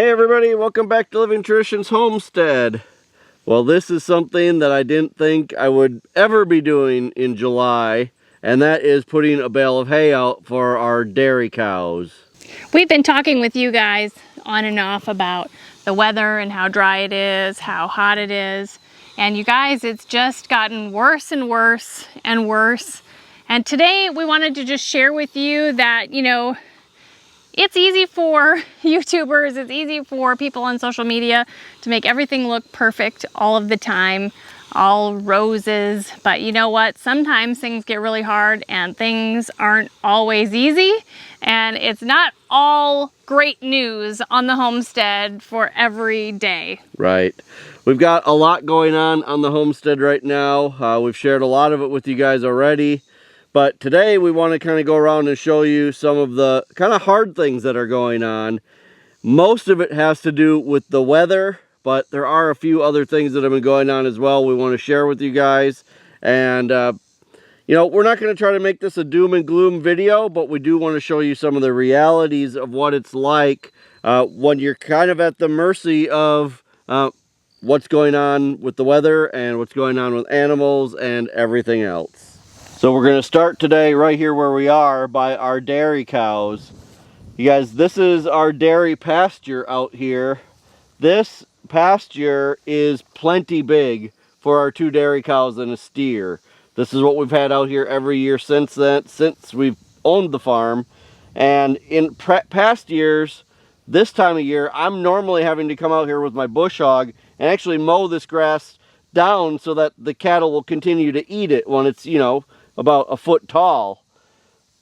Hey everybody, welcome back to Living Traditions Homestead. Well, this is something that I didn't think I would ever be doing in July, and that is putting a bale of hay out for our dairy cows. We've been talking with you guys on and off about the weather and how dry it is, how hot it is. And you guys, it's just gotten worse and worse and worse. And today we wanted to just share with you that, it's easy for YouTubers, it's easy for people on social media to make everything look perfect all of the time, all roses. But you know what? Sometimes things get really hard and things aren't always easy. And it's not all great news on the homestead for every day. Right. We've got a lot going on the homestead right now. We've shared a lot of it with you guys already. But today we want to kind of go around and show you some of the kind of hard things that are going on. Most of it has to do with the weather, but there are a few other things that have been going on as well we want to share with you guys. And, we're not going to try to make this a doom and gloom video, but we do want to show you some of the realities of what it's like when you're kind of at the mercy of what's going on with the weather and what's going on with animals and everything else. So we're going to start today right here where we are by our dairy cows. You guys, this is our dairy pasture out here. This pasture is plenty big for our 2 dairy cows and a steer. This is what we've had out here every year since we've owned the farm. And in past years, this time of year, I'm normally having to come out here with my bush hog and actually mow this grass down so that the cattle will continue to eat it when it's, about a foot tall.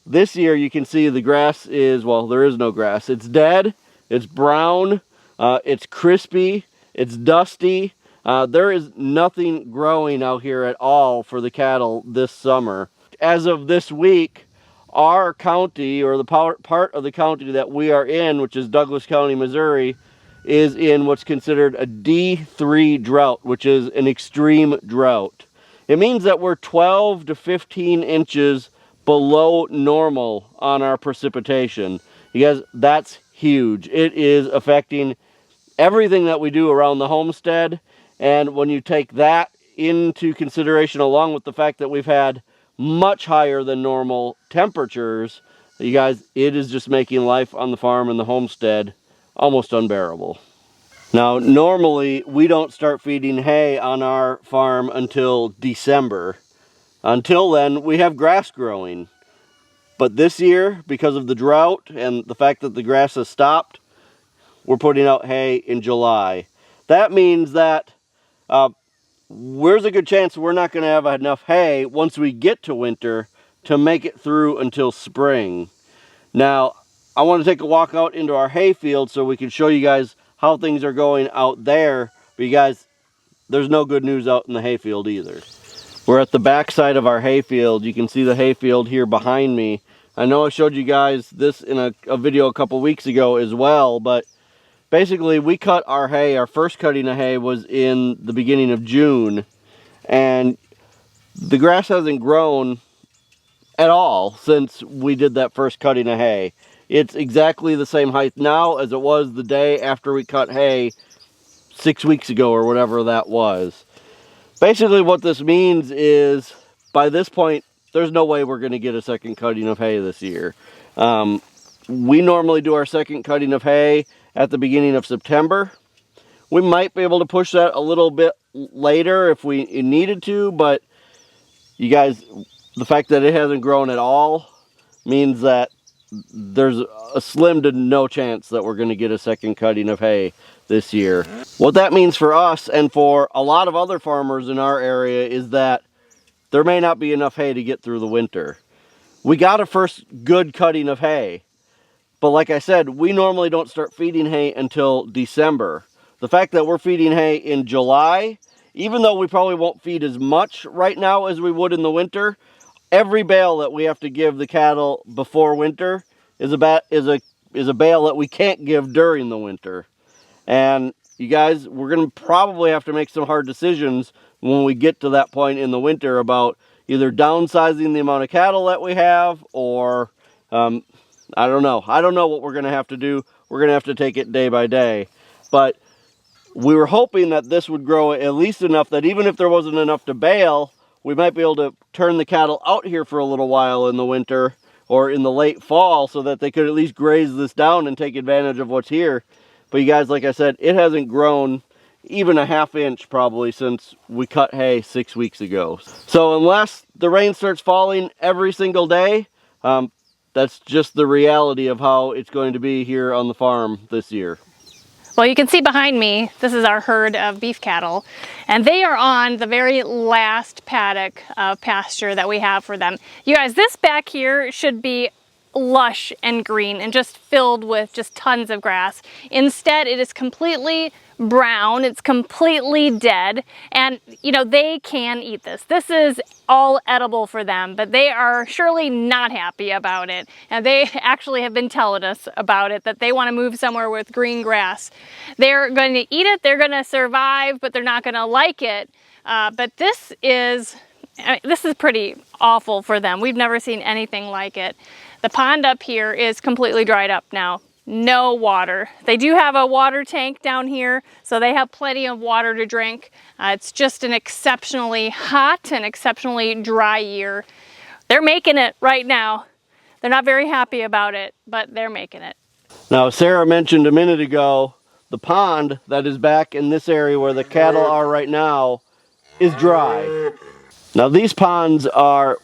This year you can see the grass is, well, there is no grass. It's dead, it's brown, it's crispy, it's dusty. There is nothing growing out here at all for the cattle this summer. As of this week, our county, or the part of the county that we are in, which is Douglas County, Missouri, is in what's considered a D3 drought, which is an extreme drought. It means that we're 12 to 15 inches below normal on our precipitation. You guys, that's huge. It is affecting everything that we do around the homestead. And when you take that into consideration, along with the fact that we've had much higher than normal temperatures, you guys, it is just making life on the farm and the homestead almost unbearable. Now, normally we don't start feeding hay on our farm until December. Until then, we have grass growing. But this year, because of the drought and the fact that the grass has stopped, we're putting out hay in July. That means that there's a good chance we're not going to have enough hay once we get to winter to make it through until spring. Now, I want to take a walk out into our hay field so we can show you guys how things are going out there. But you guys, there's no good news out in the hay field either. We're at the back side of our hay field. You can see the hay field here behind me. I know I showed you guys this in a video a couple weeks ago as well, but basically we cut our hay. Our first cutting of hay was in the beginning of June, and the grass hasn't grown at all since we did that first cutting of hay. It's exactly the same height now as it was the day after we cut hay 6 weeks ago or whatever that was. Basically what this means is by this point there's no way we're going to get a second cutting of hay this year. We normally do our second cutting of hay at the beginning of September. We might be able to push that a little bit later if we needed to, but you guys, the fact that it hasn't grown at all means that there's a slim to no chance that we're going to get a second cutting of hay this year. What that means for us and for a lot of other farmers in our area is that there may not be enough hay to get through the winter. We got a first good cutting of hay, but like I said, we normally don't start feeding hay until December. The fact that we're feeding hay in July, even though we probably won't feed as much right now as we would in the winter, every bale that we have to give the cattle before winter is a bale that we can't give during the winter. And you guys, we're going to probably have to make some hard decisions when we get to that point in the winter about either downsizing the amount of cattle that we have, or I don't know what we're going to have to do. we're gonna have to take it day by day. But we were hoping that this would grow at least enough that even if there wasn't enough to bale, we might be able to turn the cattle out here for a little while in the winter or in the late fall so that they could at least graze this down and take advantage of what's here. But you guys, like I said, it hasn't grown even a ½ inch probably since we cut hay 6 weeks ago. So unless the rain starts falling every single day, that's just the reality of how it's going to be here on the farm this year. Well, you can see behind me, this is our herd of beef cattle, and they are on the very last paddock of pasture that we have for them. You guys, this back here should be lush and green and just filled with just tons of grass. Instead, it is completely brown, it's completely dead, and you know, they can eat this. This is all edible for them, but they are surely not happy about it. And they actually have been telling us about it, that they want to move somewhere with green grass. They're going to eat it, they're going to survive, but they're not going to like it. But this is pretty awful for them. We've never seen anything like it. The pond up here is completely dried up now. No water. They do have a water tank down here, so they have plenty of water to drink. It's just an exceptionally hot and exceptionally dry year. They're making it right now. They're not very happy about it, but they're making it. Now, Sarah mentioned a minute ago, the pond that is back in this area where the cattle are right now is dry. Now these ponds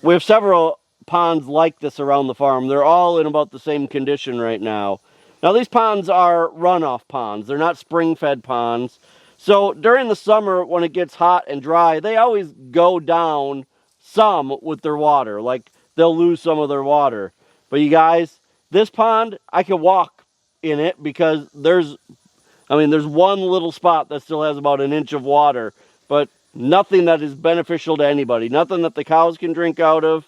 we have several ponds like this around the farm. They're all in about the same condition right now. Now these ponds are runoff ponds. They're not spring-fed ponds. So during the summer when it gets hot and dry, they always go down some with their water. Like they'll lose some of their water. But you guys, this pond, I can walk in it because there's one little spot that still has about 1 inch of water, but nothing that is beneficial to anybody. Nothing that the cows can drink out of.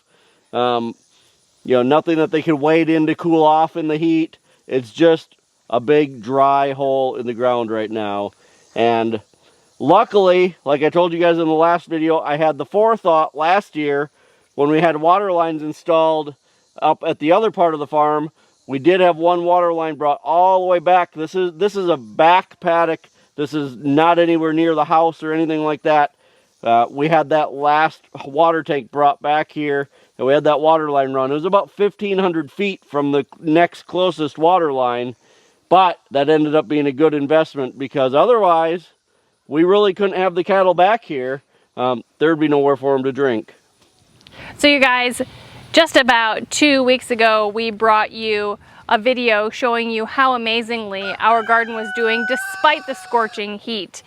Nothing that they can wade in to cool off in the heat. It's just a big dry hole in the ground right now. And luckily, like I told you guys in the last video, I had the forethought last year when we had water lines installed up at the other part of the farm. We did have one water line brought all the way back. This is a back paddock. This is not anywhere near the house or anything like that. We had that last water tank brought back here, and we had that water line run. It was about 1,500 feet from the next closest water line, but that ended up being a good investment because otherwise, we really couldn't have the cattle back here. There'd be nowhere for them to drink. So you guys, just about 2 weeks ago, we brought you a video showing you how amazingly our garden was doing despite the scorching heat.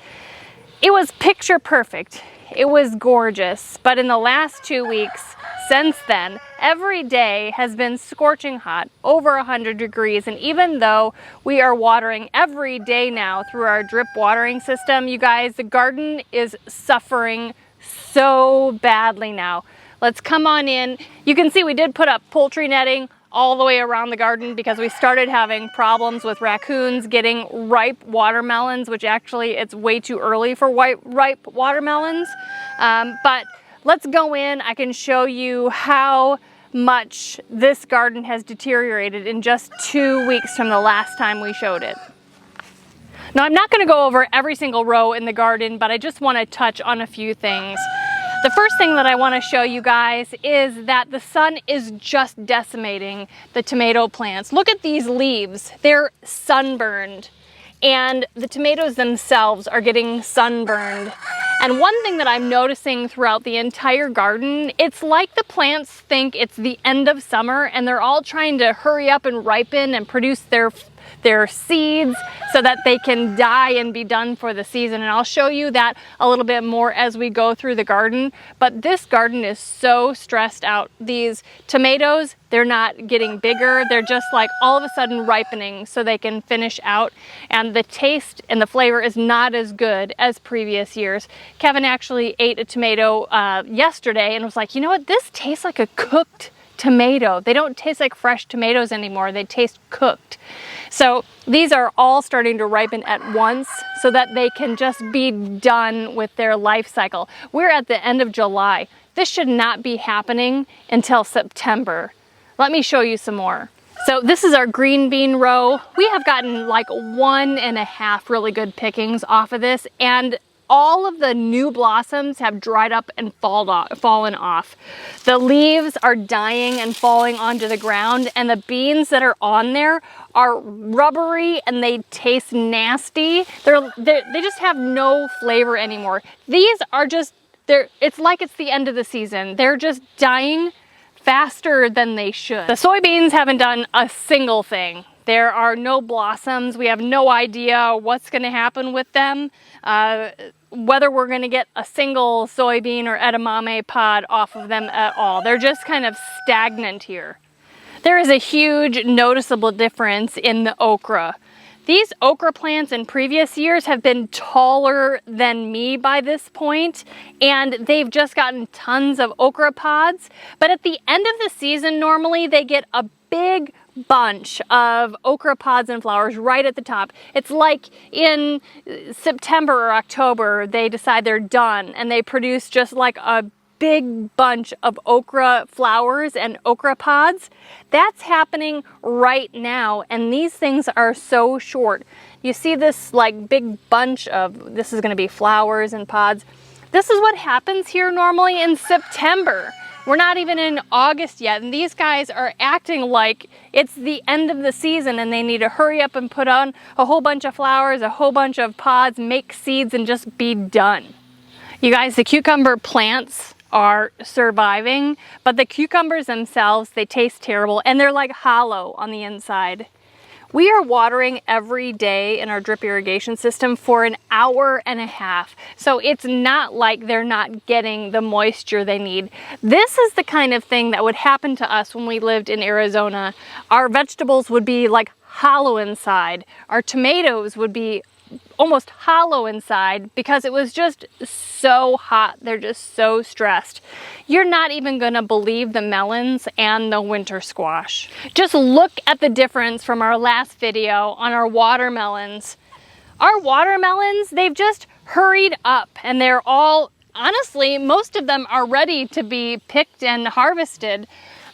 It was picture perfect. It was gorgeous, but in the last 2 weeks since then, every day has been scorching hot, over 100 degrees, and even though we are watering every day now through our drip watering system, you guys, the garden is suffering so badly now. Let's come on in. You can see we did put up poultry netting all the way around the garden because we started having problems with raccoons getting ripe watermelons, which actually it's way too early for ripe watermelons. But let's go in. I can show you how much this garden has deteriorated in just 2 weeks from the last time we showed it. Now, I'm not going to go over every single row in the garden, but I just want to touch on a few things. The first thing that I want to show you guys is that the sun is just decimating the tomato plants. Look at these leaves. They're sunburned, and the tomatoes themselves are getting sunburned. And one thing that I'm noticing throughout the entire garden, it's like the plants think it's the end of summer and they're all trying to hurry up and ripen and produce their seeds so that they can die and be done for the season. And I'll show you that a little bit more as we go through the garden. But this garden is so stressed out. These tomatoes, they're not getting bigger. They're just like all of a sudden ripening so they can finish out. And the taste and the flavor is not as good as previous years. Kevin actually ate a tomato yesterday and was like, you know what, this tastes like a cooked tomato. They don't taste like fresh tomatoes anymore. They taste cooked. So these are all starting to ripen at once so that they can just be done with their life cycle. We're at the end of July. This should not be happening until September. Let me show you some more. So this is our green bean row. We have gotten like 1.5 really good pickings off of this, and all of the new blossoms have dried up and fallen off. The leaves are dying and falling onto the ground, and the beans that are on there are rubbery and they taste nasty. They just have no flavor anymore. These are just, it's like it's the end of the season. They're just dying faster than they should. The soybeans haven't done a single thing. There are no blossoms. We have no idea what's going to happen with them. Whether we're going to get a single soybean or edamame pod off of them at all. They're just kind of stagnant here. There is a huge noticeable difference in the okra. These okra plants in previous years have been taller than me by this point, and they've just gotten tons of okra pods. But at the end of the season, normally they get a big bunch of okra pods and flowers right at the top. It's like in September or October, they decide they're done and they produce just like a big bunch of okra flowers and okra pods. That's happening right now, and these things are so short. You see this like big bunch of, this is going to be flowers and pods. This is what happens here normally in September. We're not even in August yet, and these guys are acting like it's the end of the season and they need to hurry up and put on a whole bunch of flowers, a whole bunch of pods, make seeds, and just be done. You guys, the cucumber plants are surviving, but the cucumbers themselves, they taste terrible and they're like hollow on the inside. We are watering every day in our drip irrigation system for 1.5 hours. So it's not like they're not getting the moisture they need. This is the kind of thing that would happen to us when we lived in Arizona. Our vegetables would be like hollow inside. Our tomatoes would be almost hollow inside because it was just so hot. They're just so stressed. You're not even gonna believe the melons and the winter squash. Just look at the difference from our last video on our watermelons. Our watermelons, they've just hurried up and they're all, honestly, most of them are ready to be picked and harvested.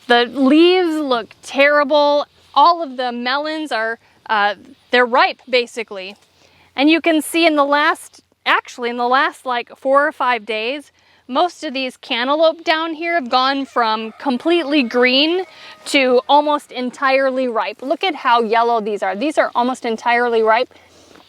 The leaves look terrible. All of the melons are, they're ripe basically. And you can see in the last like 4 or 5 days, most of these cantaloupe down here have gone from completely green to almost entirely ripe. Look at how yellow these are. These are almost entirely ripe.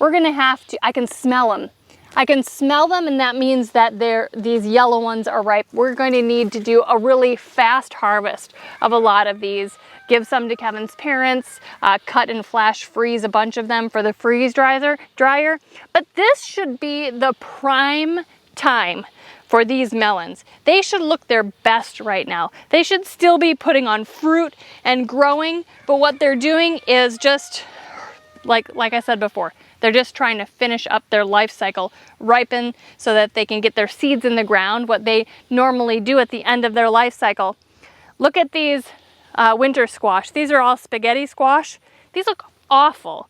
We're gonna have to, I can smell them. I can smell them, and that means that these yellow ones are ripe. We're going to need to do a really fast harvest of a lot of these. Give some to Kevin's parents, cut and flash freeze a bunch of them for the freeze dryer. But this should be the prime time for these melons. They should look their best right now. They should still be putting on fruit and growing, but what they're doing is just, like I said before, they're just trying to finish up their life cycle, ripen so that they can get their seeds in the ground, what they normally do at the end of their life cycle. Look at these winter squash. These are all spaghetti squash. These look awful.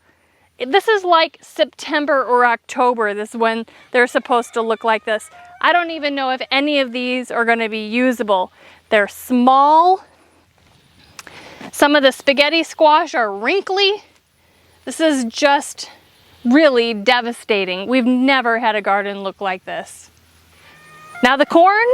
This is like September or October. This is when they're supposed to look like this. I don't even know if any of these are going to be usable. They're small. Some of the spaghetti squash are wrinkly. This is just really devastating. We've never had a garden look like this. Now the corn,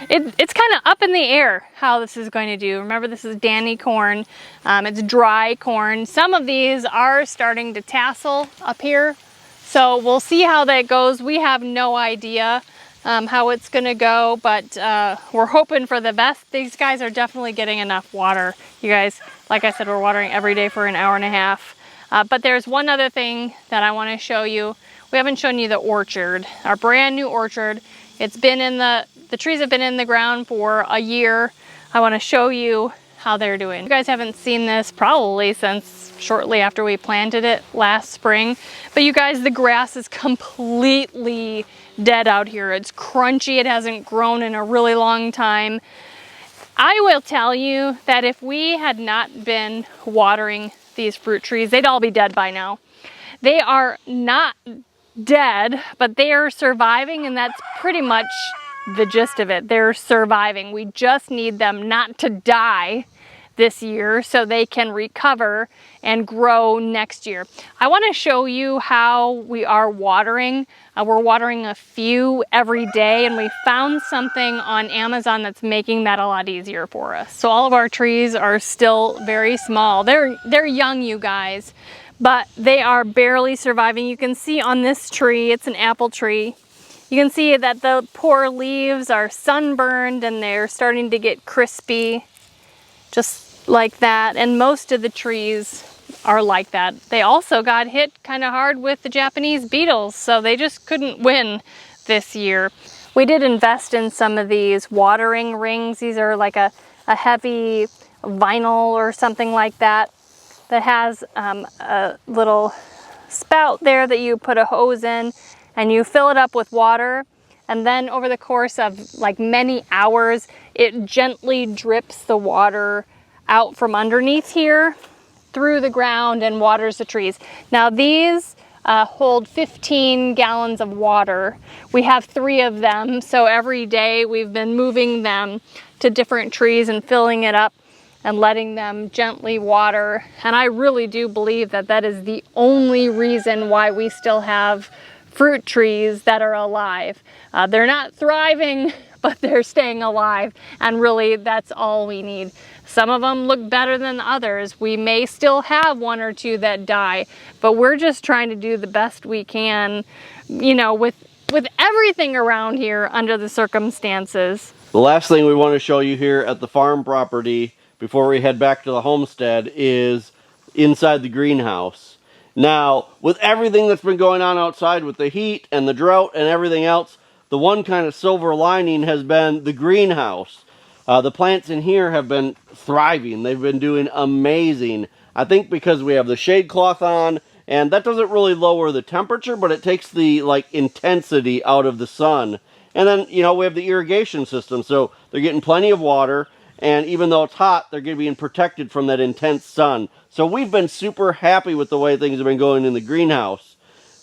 it's kind of up in the air how this is going to do. Remember, this is Danny corn. It's dry corn. Some of these are starting to tassel up here. So we'll see how that goes. We have no idea how it's gonna go, but we're hoping for the best. These guys are definitely getting enough water. You guys, like I said, we're watering every day for 1.5 hours. But there's one other thing that I want to show you. We haven't shown you the orchard, our brand new orchard. It's been in the trees have been in the ground for a year. I want to show you how they're doing. You guys haven't seen this probably since shortly after we planted it last spring. But you guys, the grass is completely dead out here. It's crunchy. It hasn't grown in a really long time. I will tell you that if we had not been watering these fruit trees, they'd all be dead by now. They are not dead, but they are surviving, and that's pretty much the gist of it. They're surviving. We just need them not to die. this year so they can recover and grow next year. I want to show you how we are watering. We're watering a few every day, and we found something on Amazon that's making that a lot easier for us. So all of our trees are still very small. They're young, you guys, but they are barely surviving. You can see on this tree, it's an apple tree, you can see that the poor leaves are sunburned and they're starting to get crispy, just like that. And most of the trees are like that. They also got hit kind of hard with the Japanese beetles, so they just couldn't win this year. We did invest in some of these watering rings. These are like a heavy vinyl or something like that, that has a little spout there that you put a hose in and you fill it up with water, and then over the course of like many hours it gently drips the water out from underneath here through the ground and waters the trees. Now these hold 15 gallons of water. We have 3 of them, so every day we've been moving them to different trees and filling it up and letting them gently water. And I really do believe that that is the only reason why we still have fruit trees that are alive. They're not thriving, but they're staying alive, and really that's all we need. Some of them look better than others. We may still have 1 or 2 that die, but we're just trying to do the best we can, you know, with everything around here under the circumstances. The last thing we want to show you here at the farm property before we head back to the homestead is inside the greenhouse. Now, with everything that's been going on outside with the heat and the drought and everything else, the one kind of silver lining has been the greenhouse. The plants in here have been thriving. They've been doing amazing. I think because we have the shade cloth on, and that doesn't really lower the temperature, but it takes the intensity out of the sun. And then, you know, we have the irrigation system, so they're getting plenty of water, and even though it's hot, they're being protected from that intense sun. So we've been super happy with the way things have been going in the greenhouse.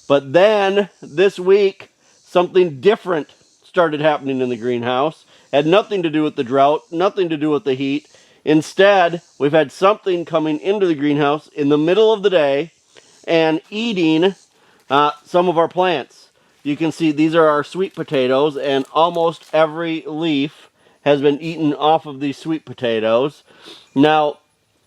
But then, this week, something different started happening in the greenhouse. Had nothing to do with the drought, nothing to do with the heat. Instead, we've had something coming into the greenhouse in the middle of the day and eating some of our plants. You can see these are our sweet potatoes, and almost every leaf has been eaten off of these sweet potatoes. Now,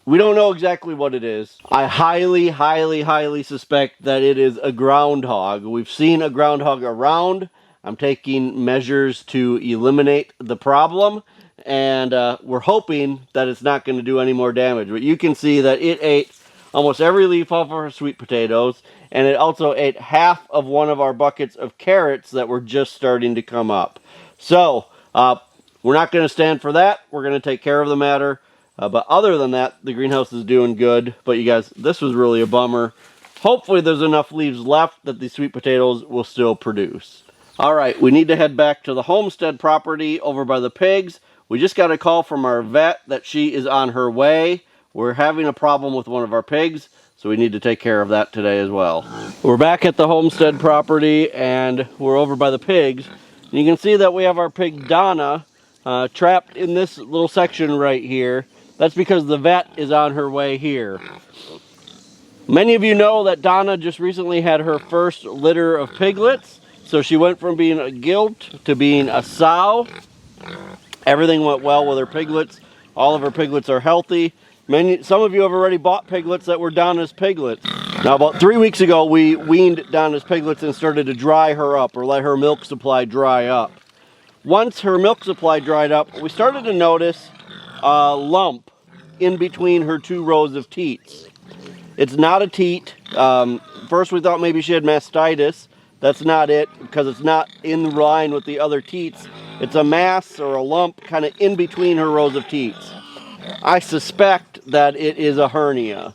we don't know exactly what it is. I highly, highly, highly suspect that it is a groundhog. We've seen a groundhog around. I'm taking measures to eliminate the problem, and we're hoping that it's not going to do any more damage. But you can see that it ate almost every leaf off of our sweet potatoes, and it also ate half of one of our buckets of carrots that were just starting to come up. So, we're not going to stand for that. We're going to take care of the matter. But other than that, the greenhouse is doing good. But you guys, this was really a bummer. Hopefully there's enough leaves left that these sweet potatoes will still produce. All right, we need to head back to the homestead property over by the pigs. We just got a call from our vet that she is on her way. We're having a problem with one of our pigs, so we need to take care of that today as well. We're back at the homestead property, and we're over by the pigs. And you can see that we have our pig Donna trapped in this little section right here. That's because the vet is on her way here. Many of you know that Donna just recently had her first litter of piglets. So she went from being a gilt to being a sow. Everything went well with her piglets. All of her piglets are healthy. Some of you have already bought piglets that were Donna's piglets. Now, about 3 weeks ago, we weaned Donna's piglets and started to dry her up, or let her milk supply dry up. Once her milk supply dried up, we started to notice a lump in between her 2 rows of teats. It's not a teat. First we thought maybe she had mastitis. That's not it, because it's not in line with the other teats. It's a mass or a lump kind of in between her rows of teats. I suspect that it is a hernia.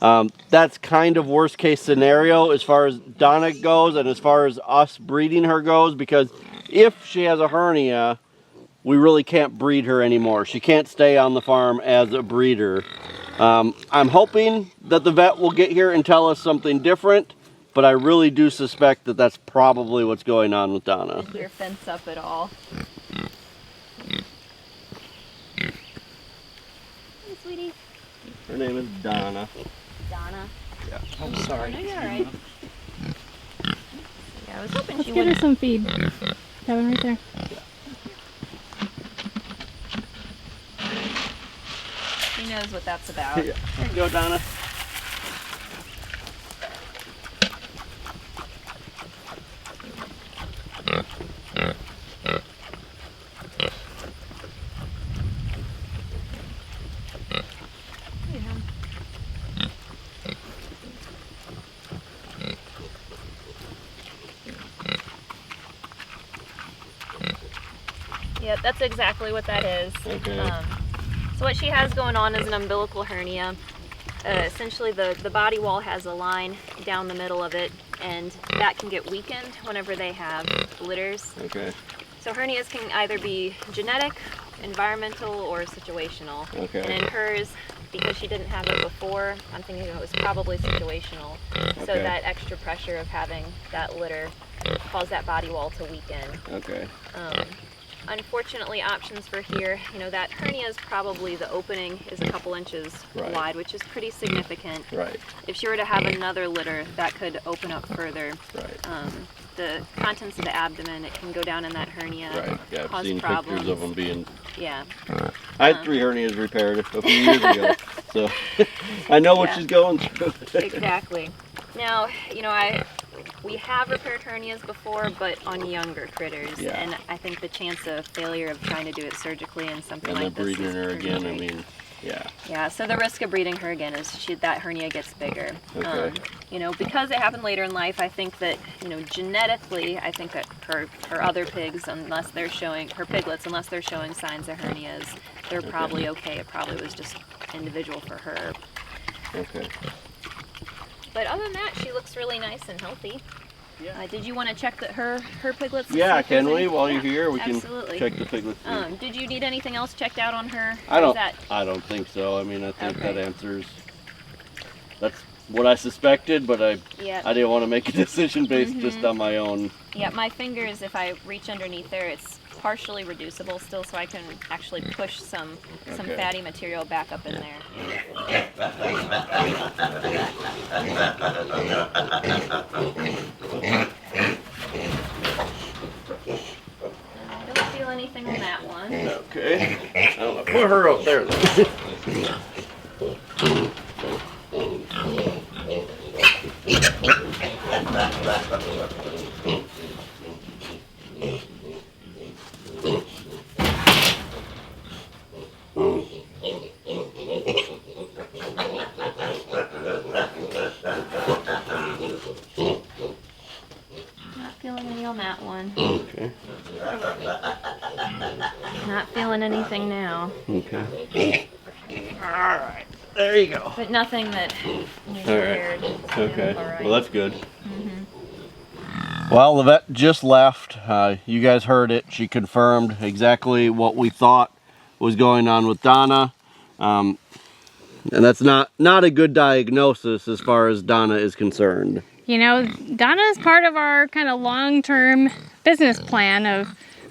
That's kind of worst case scenario as far as Donna goes and as far as us breeding her goes, because if she has a hernia, we really can't breed her anymore. She can't stay on the farm as a breeder. I'm hoping that the vet will get here and tell us something different, but I really do suspect that that's probably what's going on with Donna. Is your fence up at all? sweetie? Her name is Donna. Donna. Yeah. I'm sorry. No, you're all right. Yeah, I was hoping Let's she get her would. some feed. Kevin, right there. She knows what that's about. Yeah. There you go, Donna. Yep, that's exactly what that is. Okay. So what she has going on is an umbilical hernia. Essentially the body wall has a line down the middle of it, and that can get weakened whenever they have litters. Okay. So hernias can either be genetic, environmental, or situational. Okay. And in hers, because she didn't have it before, I'm thinking it was probably situational. So Okay. that extra pressure of having that litter caused that body wall to weaken. Okay. Unfortunately, options for here, you know, that hernia is probably, the opening is a couple inches Right. wide, which is pretty significant. Right. If she were to have another litter, that could open up further. Right. The contents of the abdomen, it can go down in that hernia, Right. Yeah, I've cause seen problems. pictures of them being. Yeah. I had 3 hernias repaired a few years ago, so I know what Yeah. she's going through. Exactly. Now, you know, we have repaired hernias before, but on younger critters, Yeah. and I think the chance of failure of trying to do it surgically and something And they're like this breeding is her pretty again. I big. mean, yeah. Yeah, so the risk of breeding her again is that hernia gets bigger. Okay. You know, because it happened later in life, I think that, you know, genetically, I think that her other pigs, unless they're showing, her piglets, unless they're showing signs of hernias, they're probably okay. It probably was just individual for her. Okay. But other than that, she looks really nice and healthy. Yeah. Did you want to check that her piglets? to see Yeah, if there's can we? any- While Yeah, you're here, we absolutely. can check the piglets. Did you need anything else checked out on her? I Or is I don't think so. I mean, I think Okay. that answers. That's what I suspected, but I Yeah. didn't want to make a decision based just on my own. Yeah, my fingers, if I reach underneath there, it's partially reducible still, so I can actually push some Okay. fatty material back up in there. Don't feel anything on that one. Okay. I don't know. Put her up there then. Not feeling any on that one. Okay. Not feeling anything now. Okay. Alright. There you go. But nothing that is weird. Okay. All right. Well, that's good. Well, the vet just left. You guys heard it. She confirmed exactly what we thought was going on with Donna. And that's not a good diagnosis as far as Donna is concerned. You know, Donna is part of our kind of long-term business plan of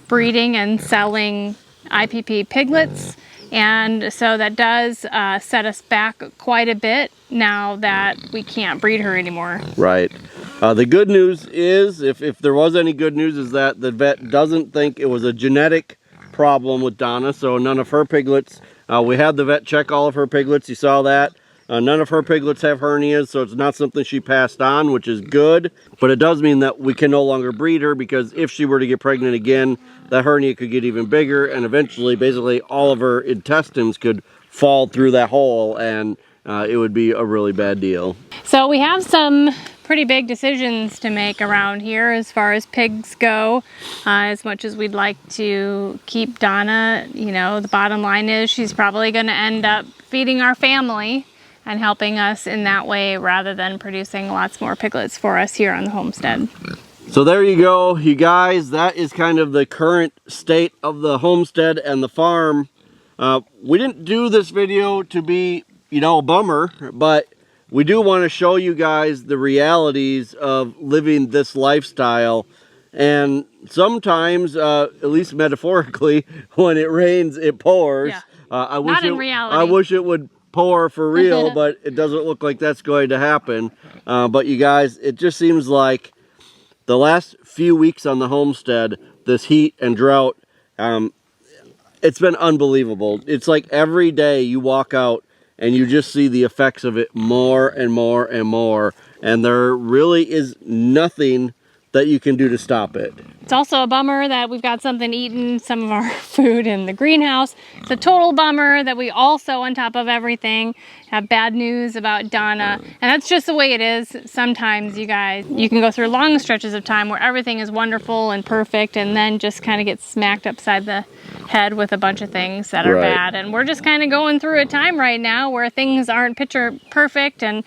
breeding and selling IPP piglets. And so that does set us back quite a bit now that we can't breed her anymore. Right. The good news is, if there was any good news, is that the vet doesn't think it was a genetic problem with Donna, so none of her piglets. We had the vet check all of her piglets. You saw that. None of her piglets have hernias, so it's not something she passed on, which is good. But it does mean that we can no longer breed her, because if she were to get pregnant again, that hernia could get even bigger, and eventually, basically, all of her intestines could fall through that hole, and it would be a really bad deal. So we have some pretty big decisions to make around here as far as pigs go. As much as we'd like to keep Donna, you know, the bottom line is she's probably going to end up feeding our family and helping us in that way rather than producing lots more piglets for us here on the homestead. So there you go, you guys. That is kind of the current state of the homestead and the farm. We didn't do this video to be, you know, a bummer, but we do want to show you guys the realities of living this lifestyle. And sometimes, at least metaphorically, when it rains, it pours. Yeah. I Not in reality. I wish it would pour for real, but it doesn't look like that's going to happen. But you guys, it just seems like the last few weeks on the homestead, this heat and drought, it's been unbelievable. It's like every day you walk out and you just see the effects of it more and more and more. And there really is nothing that you can do to stop it. It's also a bummer that we've got something eating some of our food in the greenhouse. It's a total bummer that we also, on top of everything, have bad news about Donna. And that's just the way it is. Sometimes, you guys, you can go through long stretches of time where everything is wonderful and perfect and then just kind of get smacked upside the head with a bunch of things that are bad. And we're just kind of going through a time right now where things aren't picture perfect, and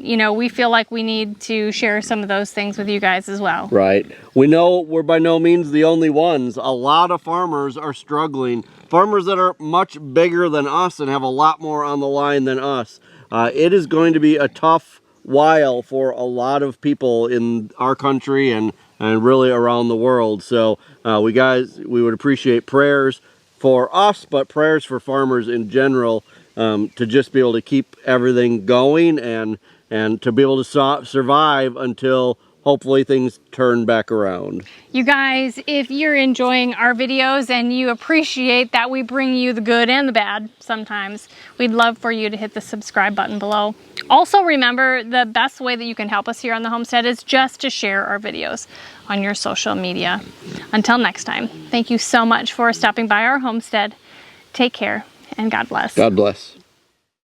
you know, we feel like we need to share some of those things with you guys as well. Right. We know we're by no means the only ones. A lot of farmers are struggling. Farmers that are much bigger than us and have a lot more on the line than us. It is going to be a tough while for a lot of people in our country and really around the world. So we would appreciate prayers for us, but prayers for farmers in general, to just be able to keep everything going and to be able to survive until hopefully things turn back around. You guys, if you're enjoying our videos and you appreciate that we bring you the good and the bad sometimes, we'd love for you to hit the subscribe button below. Also remember, the best way that you can help us here on the homestead is just to share our videos on your social media. Until next time, thank you so much for stopping by our homestead. Take care and God bless. God bless.